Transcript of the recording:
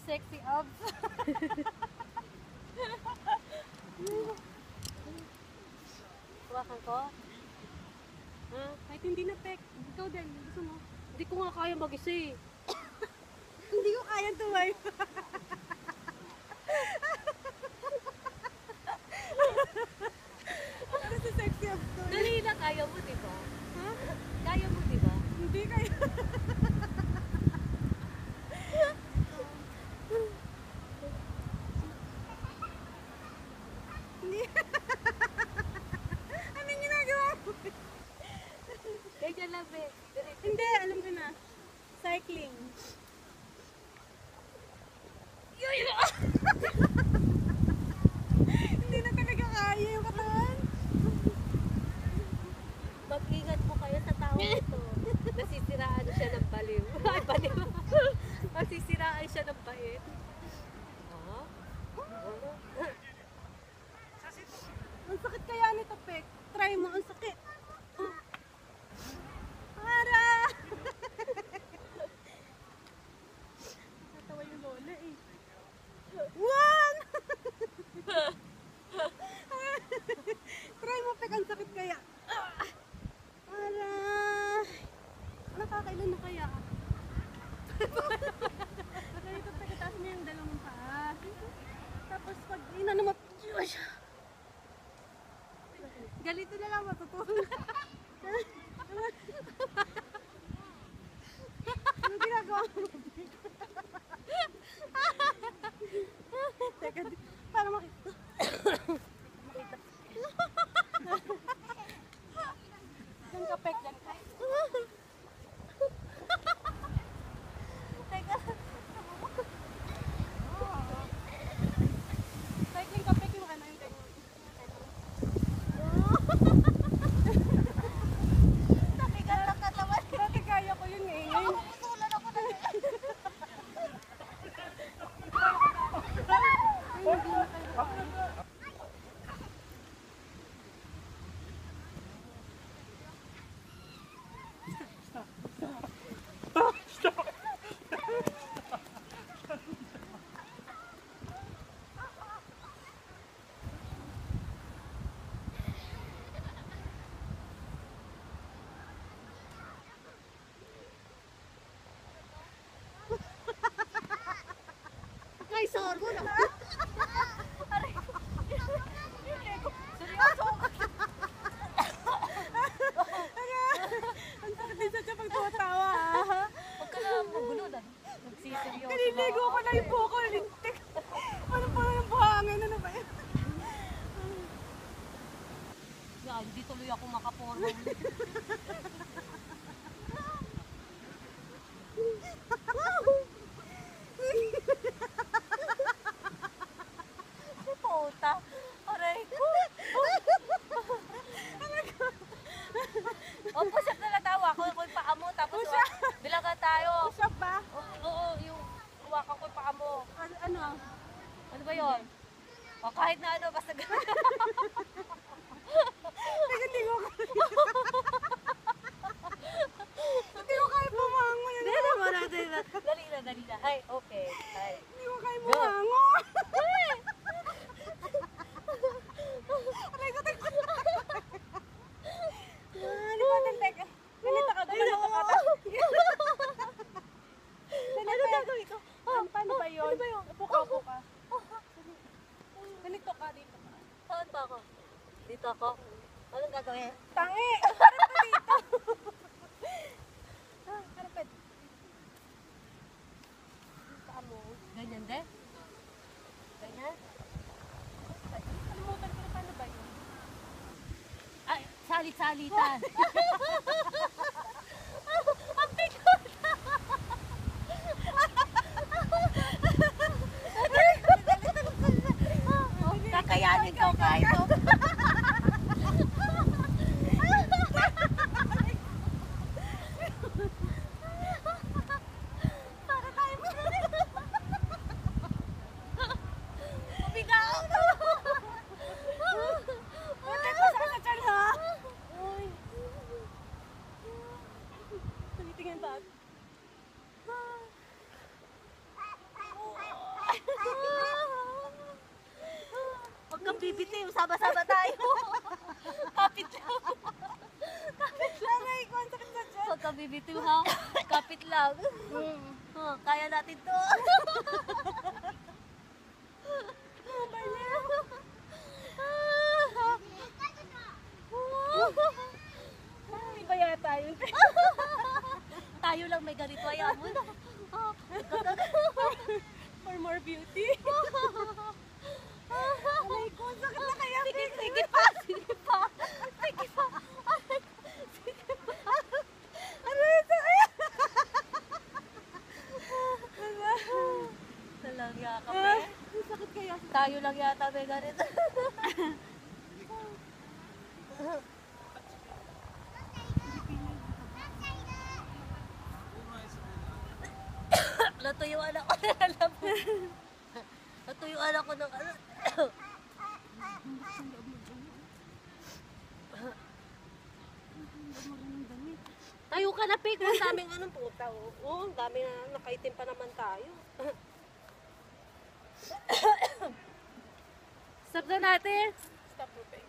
sexy abs. Hawakan ko? Ha? Kahit hindi na pek. Ikaw din. Gusto mo? Hindi ko nga kaya mag-isa eh. Hindi ko kaya tuway. Ano sa sexy abs ko? Dali na, kaya mo, di ba? Ha? Kaya mo, di ba? Hindi kaya. Hindi. Anong ginagawa mo? Ganyan lang, be. Diretso. Hindi, alam ko na. Cycling. Hindi na talaga kaya yung katawan. Mag-ingat po kayo sa tao ito. Nasisiraan siya ng baliw. Ay, baliw. Nasisiraan siya ng bait. Oh? Ang sakit kaya nito, Pek. Try mo, ang sakit. Para! Natawa yung lola eh. One! Try mo, Pek. Ang sakit kaya. Para! Nakakailan na kaya? Ganito, Pek. Itaas mo yung dalawang paa. Tapos pag inano mo, ganito na lang matutulog. Ano ginagawa mo? Teka, para makita. Diyan ka, Pek, diyan ka. Teka. Cycling ka, Pek, yung ano yung ganyan. Nakigal lang katawan. Dati kaya ko yun eh. Ngayon, Putulan ako na. Ay, sorbo na. Aray. Seryoso. ang sakit din sa siya pag tumatawa ah. Huwag ka na magulo na. Nagsiseryoso. Kaliligo ko na yung buko. Lintik. Ano pa yung buhangin? Ano ba yun? Yan, hindi tuloy ako makaporma. Puta. Aray ko. O, push-up na lang tawa. Ako yung paa mo. Tapos bilagan tayo. Shop ba? Oo, yung hawakan ko yung paa mo. Ano? Ano ba yun? O, kahit na ano, basta gano'n. Ligo ko. Hindi ko kaya bumangon. Hindi naman natin. Dali na, dali na. Ay, okay. Ay. Hindi ko kaya bumangon. Aray ko, teka. Di ba, teka. Ganito ka, ganito ka. Ano gagawin ko? Paano ba yun? Ano ba yun? Puka-puka. Ganito ka, dito ka. Saan ba ako? Dito ako? Anong gagawin? Tangi! Harap ka dito! Harapit. Paa mo. Ganyan din? Ganyan? Kalimutan ko na paano ba yun? Ay, salit-salitan. Ang bigot! Kakayanin ko kahit mo. Para tayo mo. Mabigaw. Buti pa sa tiyan ha? Uy. bibitiw, sama-sama tayo. Kapit lang. Kapit lang. Aray ko, ang sakit na dyan. Huwag ka bibitiw ha. Kapit lang. Oh, kaya natin to. Iba yata yun. Tayo lang may ganito. Ayaw mo na. For more beauty. Aray ko, ang sakit na kaya. Sige, sige pa. Sige pa. Sige pa. Sige pa. Aray, sakit. Talang yakap eh. Ang sakit kaya. Tayo lang yata may ganito. Natuyo anak ko ng alam mo. Natuyo anak ko ng alam. Tayo ka na, Pig. Ang daming anong puta. Oo, ang daming nakaitim pa naman tayo. Stop na natin. Stop moving.